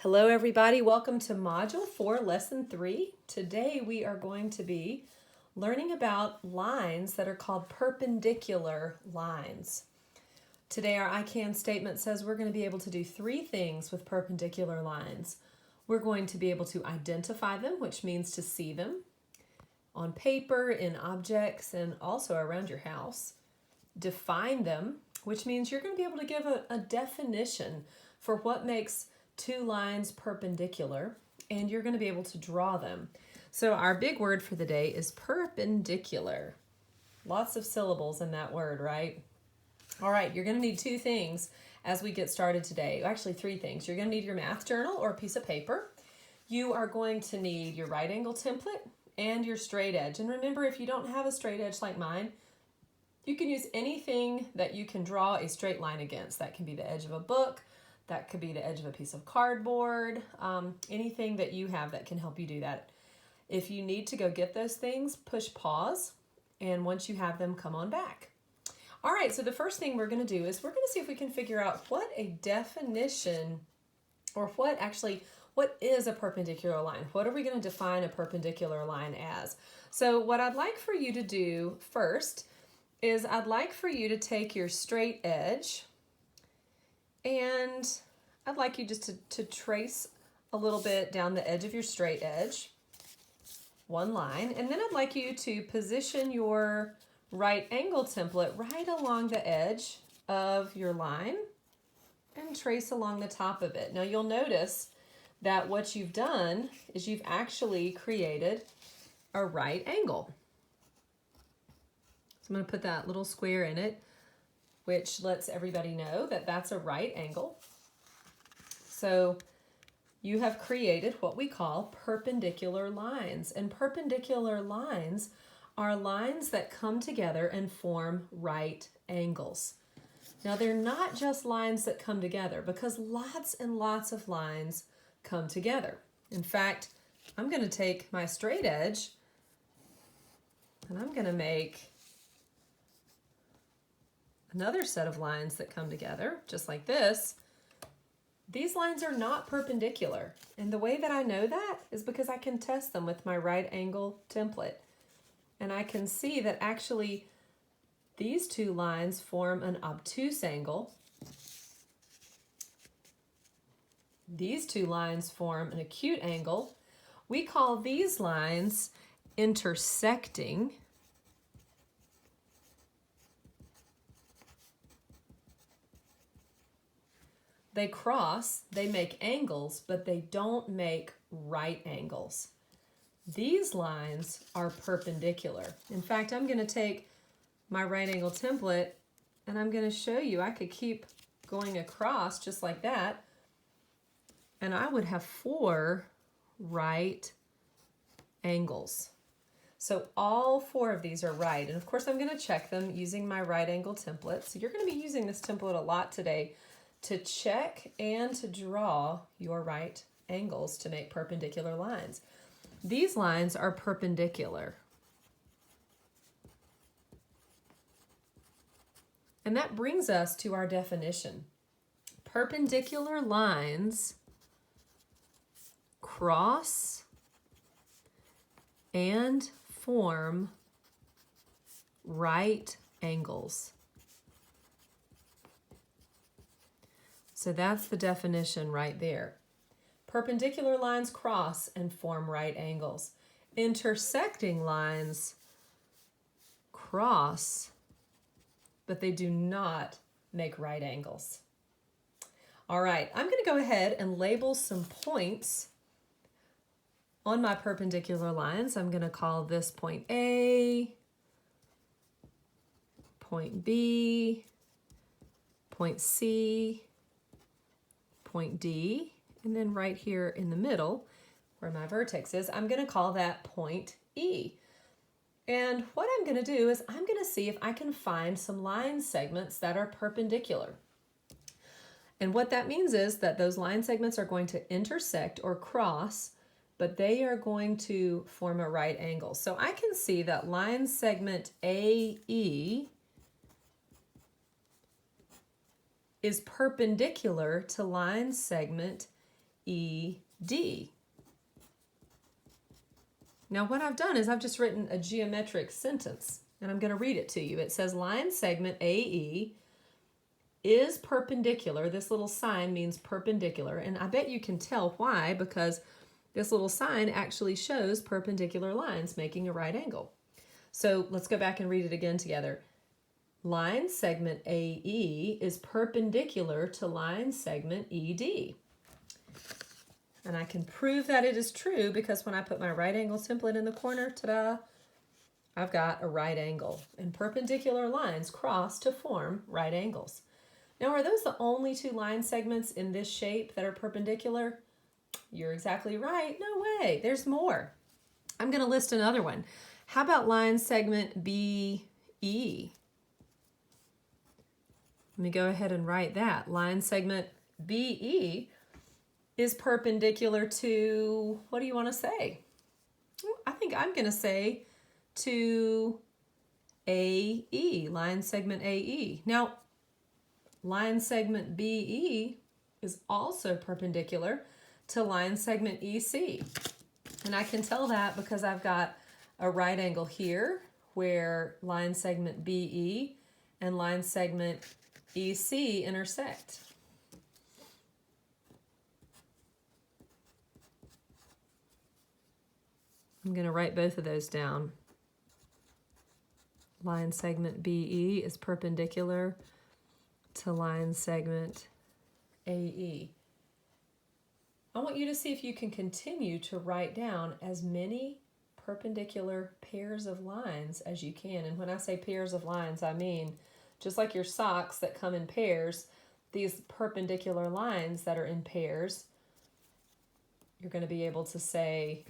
Hello everybody, welcome to Module 4, Lesson 3. Today we are going to be learning about lines that are called perpendicular lines. Today our I Can statement says we're going to be able to do three things with perpendicular lines. We're going to be able to identify them, which means to see them on paper, in objects, and also around your house. Define them, which means you're going to be able to give a definition for what makes two lines perpendicular, and you're going to be able to draw them. So our big word for the day is perpendicular. Lots of syllables in that word, right? All right, you're going to need two things as we get started today. Actually, three things. You're going to need your math journal or a piece of paper. You are going to need your right angle template and your straight edge. And remember, if you don't have a straight edge like mine, you can use anything that you can draw a straight line against. That can be the edge of a book, that could be the edge of a piece of cardboard, anything that you have that can help you do that. If you need to go get those things, push pause, and once you have them, come on back. All right, so the first thing we're going to do is we're going to see if we can figure out what a definition, or what is a perpendicular line? What are we going to define a perpendicular line as? So what I'd like for you to do first is I'd like for you to take your straight edge, and I'd like you just to trace a little bit down the edge of your straight edge, one line, and then I'd like you to position your right angle template right along the edge of your line and trace along the top of it. Now you'll notice that what you've done is you've actually created a right angle. So I'm going to put that little square in it, which lets everybody know that that's a right angle. So you have created what we call perpendicular lines. And perpendicular lines are lines that come together and form right angles. Now they're not just lines that come together, because lots and lots of lines come together. In fact, I'm going to take my straight edge and I'm going to make another set of lines that come together, just like this. These lines are not perpendicular. And the way that I know that is because I can test them with my right angle template. And I can see that actually these two lines form an obtuse angle. These two lines form an acute angle. We call these lines intersecting. They cross, they make angles, but they don't make right angles. These lines are perpendicular. In fact, I'm going to take my right angle template and I'm going to show you I could keep going across just like that, and I would have 4 right angles. So all 4 of these are right, and of course I'm going to check them using my right angle template. So you're going to be using this template a lot today to check and to draw your right angles to make perpendicular lines. These lines are perpendicular. And that brings us to our definition. Perpendicular lines cross and form right angles. So that's the definition right there. Perpendicular lines cross and form right angles. Intersecting lines cross, but they do not make right angles. All right, I'm going to go ahead and label some points on my perpendicular lines. I'm going to call this point A, point B, point C, point D, and then right here in the middle where my vertex is, I'm going to call that point E. And what I'm going to do is I'm going to see if I can find some line segments that are perpendicular. And what that means is that those line segments are going to intersect or cross, but they are going to form a right angle. So I can see that line segment AE is perpendicular to line segment ED. Now what I've done is I've just written a geometric sentence, and I'm going to read it to you. It says line segment AE is perpendicular. This little sign means perpendicular, and I bet you can tell why, because this little sign actually shows perpendicular lines making a right angle. So let's go back and read it again together. Line segment AE is perpendicular to line segment ED. And I can prove that it is true because when I put my right angle template in the corner, ta-da, I've got a right angle. And perpendicular lines cross to form right angles. Now, are those the only two line segments in this shape that are perpendicular? You're exactly right. No way. There's more. I'm going to list another one. How about line segment BE? Let me go ahead and write that. Line segment BE is perpendicular to, what do you want to say? I think I'm going to say to AE, line segment AE. Now, line segment BE is also perpendicular to line segment EC. And I can tell that because I've got a right angle here where line segment BE and line segment EC intersect. I'm going to write both of those down. Line segment BE is perpendicular to line segment AE. I want you to see if you can continue to write down as many perpendicular pairs of lines as you can. And when I say pairs of lines, I mean just like your socks that come in pairs, these perpendicular lines that are in pairs, you're going to be able to say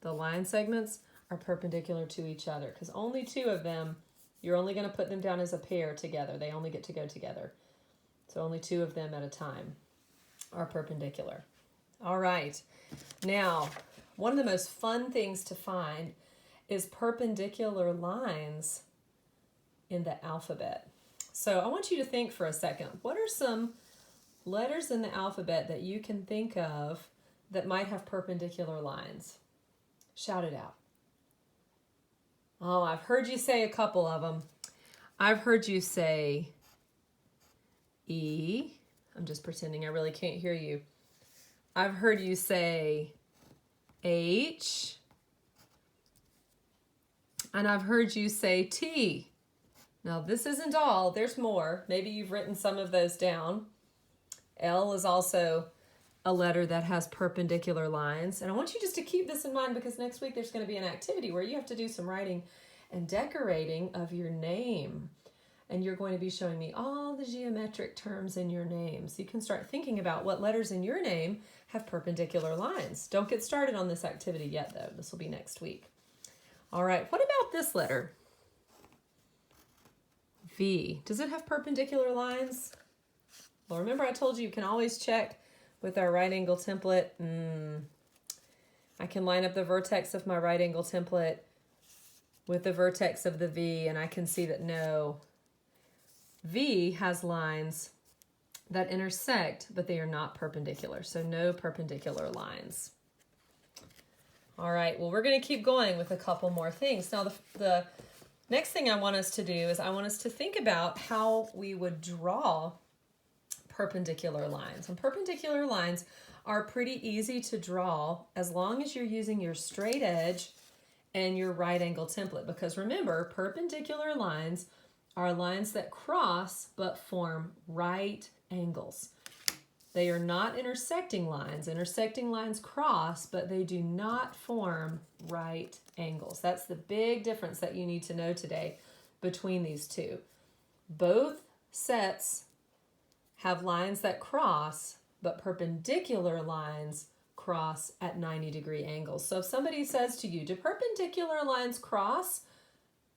the line segments are perpendicular to each other because only two of them, you're only going to put them down as a pair together. They only get to go together. So only two of them at a time are perpendicular. All right. Now, one of the most fun things to find is perpendicular lines in the alphabet. So I want you to think for a second. What are some letters in the alphabet that you can think of that might have perpendicular lines? Shout it out. Oh, I've heard you say a couple of them. I've heard you say E. I'm just pretending I really can't hear you. I've heard you say H. And I've heard you say T. Now, this isn't all. There's more. Maybe you've written some of those down. L is also a letter that has perpendicular lines. And I want you just to keep this in mind because next week there's going to be an activity where you have to do some writing and decorating of your name. And you're going to be showing me all the geometric terms in your name. So you can start thinking about what letters in your name have perpendicular lines. Don't get started on this activity yet, though. This will be next week. All right, what about this letter? V. Does it have perpendicular lines? Well, remember I told you can always check with our right angle template. I can line up the vertex of my right angle template with the vertex of the V, and I can see that no. V has lines that intersect, but they are not perpendicular, so no perpendicular lines. All right, well, we're going to keep going with a couple more things. Now, the next thing I want us to do is I want us to think about how we would draw perpendicular lines. And perpendicular lines are pretty easy to draw as long as you're using your straight edge and your right angle template. Because remember, perpendicular lines are lines that cross but form right angles. They are not intersecting lines. Intersecting lines cross, but they do not form right angles. That's the big difference that you need to know today between these two. Both sets have lines that cross, but perpendicular lines cross at 90-degree angles. So if somebody says to you, do perpendicular lines cross?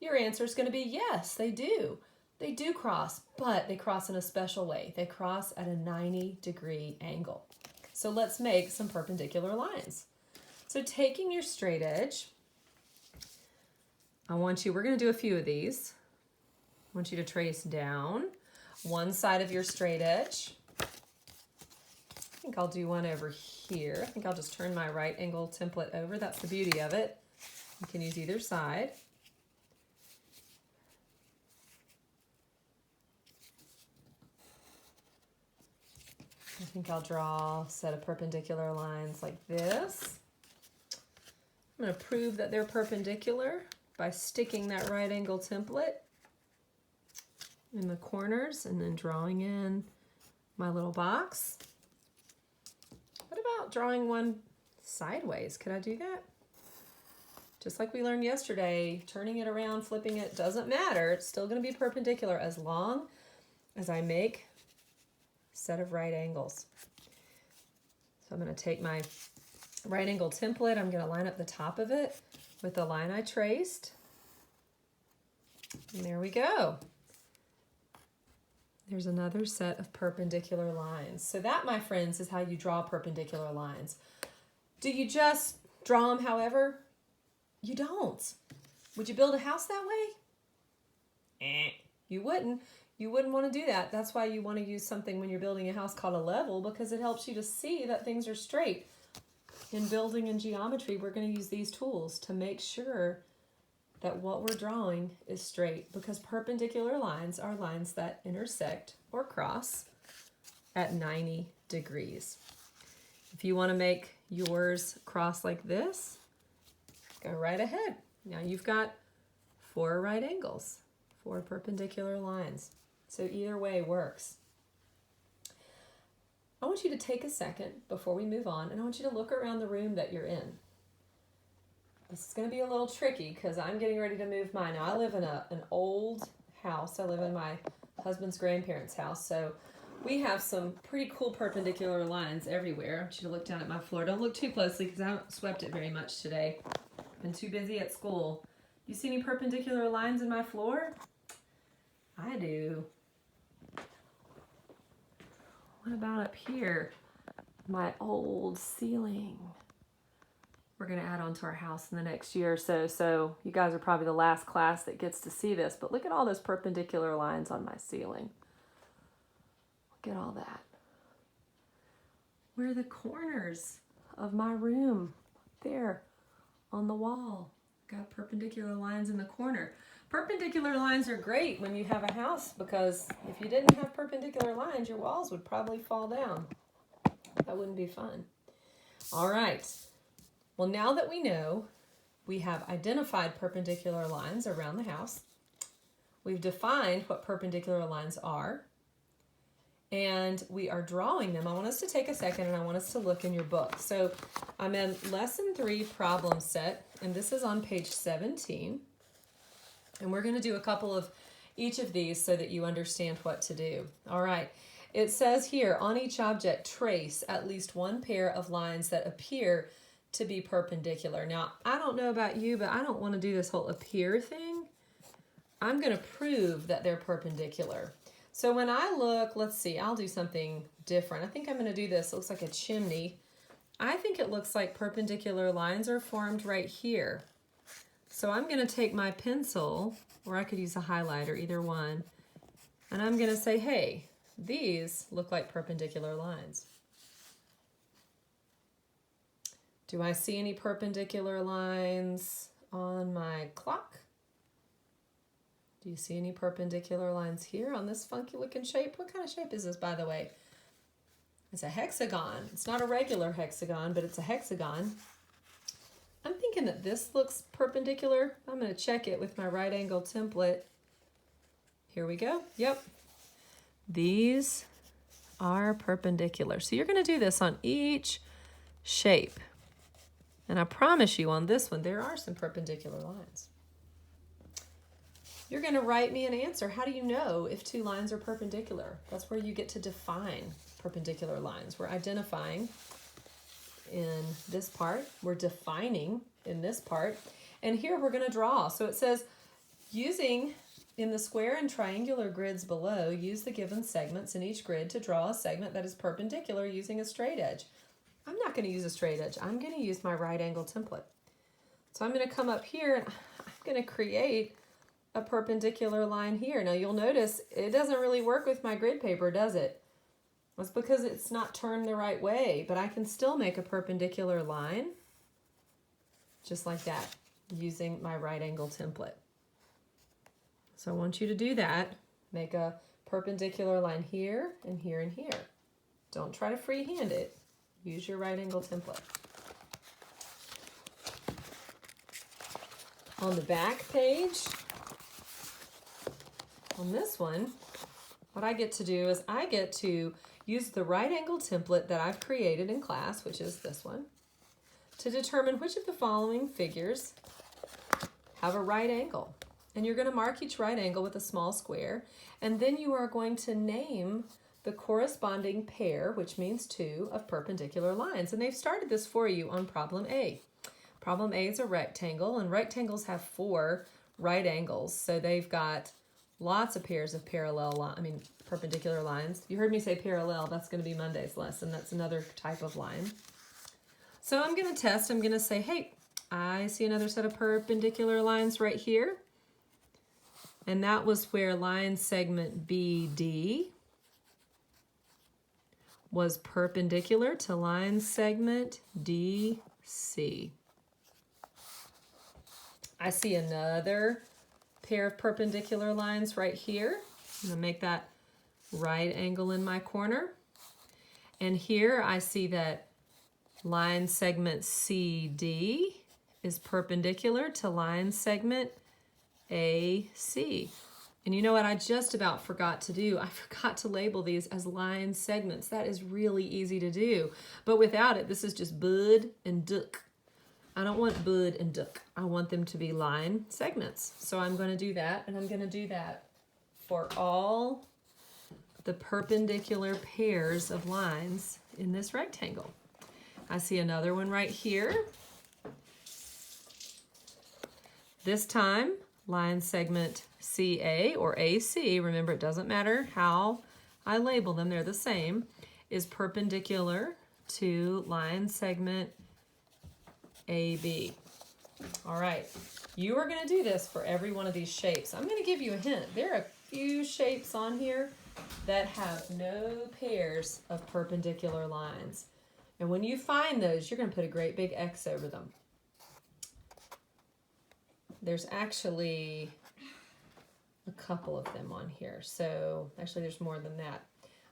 Your answer is going to be yes, they do. They do cross, but they cross in a special way. They cross at a 90-degree angle. So let's make some perpendicular lines. So taking your straight edge, we're going to do a few of these. I want you to trace down one side of your straight edge. think I'll do one over here. I think I'll just turn my right angle template over. That's the beauty of it. You can use either side. I think I'll draw a set of perpendicular lines like this. I'm going to prove that they're perpendicular by sticking that right angle template in the corners and then drawing in my little box. What about drawing one sideways? Could I do that? Just like we learned yesterday, turning it around, flipping it, doesn't matter. It's still going to be perpendicular as long as I make a set of right angles. So I'm going to take my right angle template. I'm going to line up the top of it with the line I traced. And there we go. There's another set of perpendicular lines. So that, my friends, is how you draw perpendicular lines. Do you just draw them however? You don't. Would you build a house that way? You wouldn't. You wouldn't want to do that. That's why you want to use something when you're building a house called a level, because it helps you to see that things are straight. In building and geometry, we're going to use these tools to make sure that what we're drawing is straight, because perpendicular lines are lines that intersect or cross at 90 degrees. If you want to make yours cross like this, go right ahead. Now you've got 4 right angles, 4 perpendicular lines. So either way works. I want you to take a second before we move on, and I want you to look around the room that you're in. This is going to be a little tricky because I'm getting ready to move mine. Now, I live in an old house. I live in my husband's grandparents' house, so we have some pretty cool perpendicular lines everywhere. I want you to look down at my floor. Don't look too closely because I haven't swept it very much today. Been too busy at school. You see any perpendicular lines in my floor? I do. What about up here? My old ceiling. We're going to add on to our house in the next year or so. So you guys are probably the last class that gets to see this, but look at all those perpendicular lines on my ceiling. Look at all that. Where are the corners of my room? There on the wall. Got perpendicular lines in the corner. Perpendicular lines are great when you have a house, because if you didn't have perpendicular lines, your walls would probably fall down. That wouldn't be fun. All right. Well, now that we know we have identified perpendicular lines around the house, we've defined what perpendicular lines are, and we are drawing them. I want us to take a second and I want us to look in your book. So I'm in Lesson 3 problem set, and this is on page 17. And we're going to do a couple of each of these so that you understand what to do. All right. It says here, on each object, trace at least one pair of lines that appear to be perpendicular. Now, I don't know about you, but I don't want to do this whole appear thing. I'm going to prove that they're perpendicular. So when I look, let's see, I'll do something different. I think I'm going to do this. It looks like a chimney. I think it looks like perpendicular lines are formed right here. So I'm going to take my pencil, or I could use a highlighter, either one, and I'm going to say, hey, these look like perpendicular lines. Do I see any perpendicular lines on my clock? Do you see any perpendicular lines here on this funky looking shape? What kind of shape is this, by the way? It's a hexagon. It's not a regular hexagon, but it's a hexagon. I'm thinking that this looks perpendicular. I'm going to check it with my right angle template. Here we go. Yep. These are perpendicular. So you're going to do this on each shape. And I promise you on this one, there are some perpendicular lines. You're going to write me an answer. How do you know if 2 lines are perpendicular? That's where you get to define perpendicular lines. We're identifying in this part. We're defining in this part. And here we're going to draw. So it says, using in the square and triangular grids below, use the given segments in each grid to draw a segment that is perpendicular using a straight edge. I'm not going to use a straight edge. I'm going to use my right angle template. So I'm going to come up here and I'm going to create a perpendicular line here. Now you'll notice it doesn't really work with my grid paper, does it? That's because it's not turned the right way, but I can still make a perpendicular line just like that using my right angle template. So I want you to do that. Make a perpendicular line here and here and here. Don't try to freehand it. Use your right angle template. On the back page, on this one, what I get to do is I get to use the right angle template that I've created in class, which is this one, to determine which of the following figures have a right angle. And you're going to mark each right angle with a small square, and then you are going to name the corresponding pair, which means 2, of perpendicular lines. And they've started this for you on problem A. Problem A is a rectangle, and rectangles have 4 right angles, so they've got lots of pairs of perpendicular lines. You heard me say parallel. That's going to be Monday's lesson. That's another type of line. So I'm going to test. I'm going to say, hey, I see another set of perpendicular lines right here. And that was where line segment BD was perpendicular to line segment DC. I see another pair of perpendicular lines right here. I'm going to make that right angle in my corner. And here I see that line segment CD is perpendicular to line segment AC. And you know what I just about forgot to do? I forgot to label these as line segments. That is really easy to do. But without it, this is just bud and duck. I don't want bud and duck. I want them to be line segments. So I'm going to do that, and I'm going to do that for all the perpendicular pairs of lines in this rectangle. I see another one right here. This time, line segment CA or AC, remember it doesn't matter how I label them, they're the same, is perpendicular to line segment AB. All right, you are going to do this for every one of these shapes. I'm going to give you a hint. There are a few shapes on here that have no pairs of perpendicular lines. And when you find those, you're going to put a great big X over them. There's actually a couple of them on here. So actually there's more than that.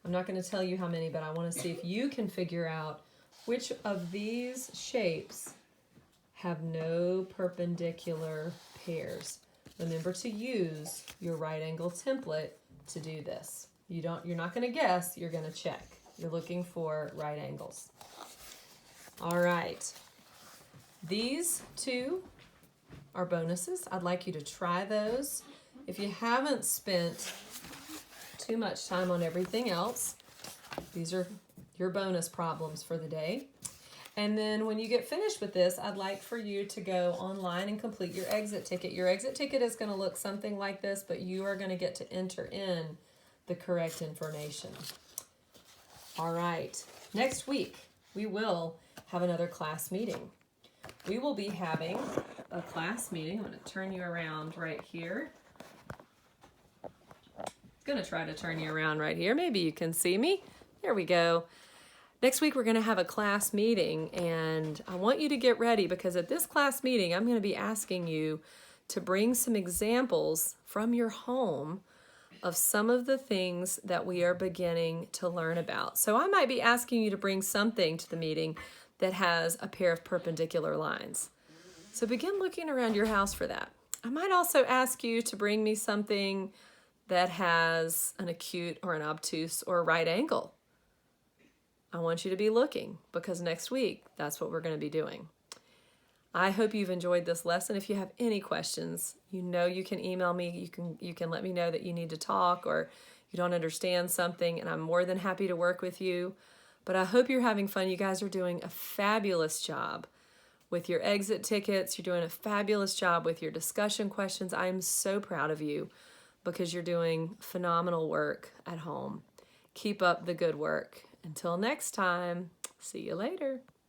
I'm not going to tell you how many, but I want to see if you can figure out which of these shapes have no perpendicular pairs. Remember to use your right angle template to do this. You're not going to guess, you're going to check. You're looking for right angles. All right. These two are bonuses. I'd like you to try those. If you haven't spent too much time on everything else, these are your bonus problems for the day. And then when you get finished with this, I'd like for you to go online and complete your exit ticket. Your exit ticket is going to look something like this, but you are going to get to enter in the correct information. All right. Next week, we will have another class meeting. We will be having a class meeting. I'm going to turn you around right here. I'm going to try to turn you around right here. Maybe you can see me. There we go. Next week, we're going to have a class meeting, and I want you to get ready because at this class meeting, I'm going to be asking you to bring some examples from your home of some of the things that we are beginning to learn about. So I might be asking you to bring something to the meeting that has a pair of perpendicular lines. So begin looking around your house for that. I might also ask you to bring me something that has an acute or an obtuse or a right angle. I want you to be looking because next week, that's what we're going to be doing. I hope you've enjoyed this lesson. If you have any questions, you know you can email me. You can let me know that you need to talk or you don't understand something, and I'm more than happy to work with you. But I hope you're having fun. You guys are doing a fabulous job with your exit tickets. You're doing a fabulous job with your discussion questions. I am so proud of you because you're doing phenomenal work at home. Keep up the good work. Until next time, see you later.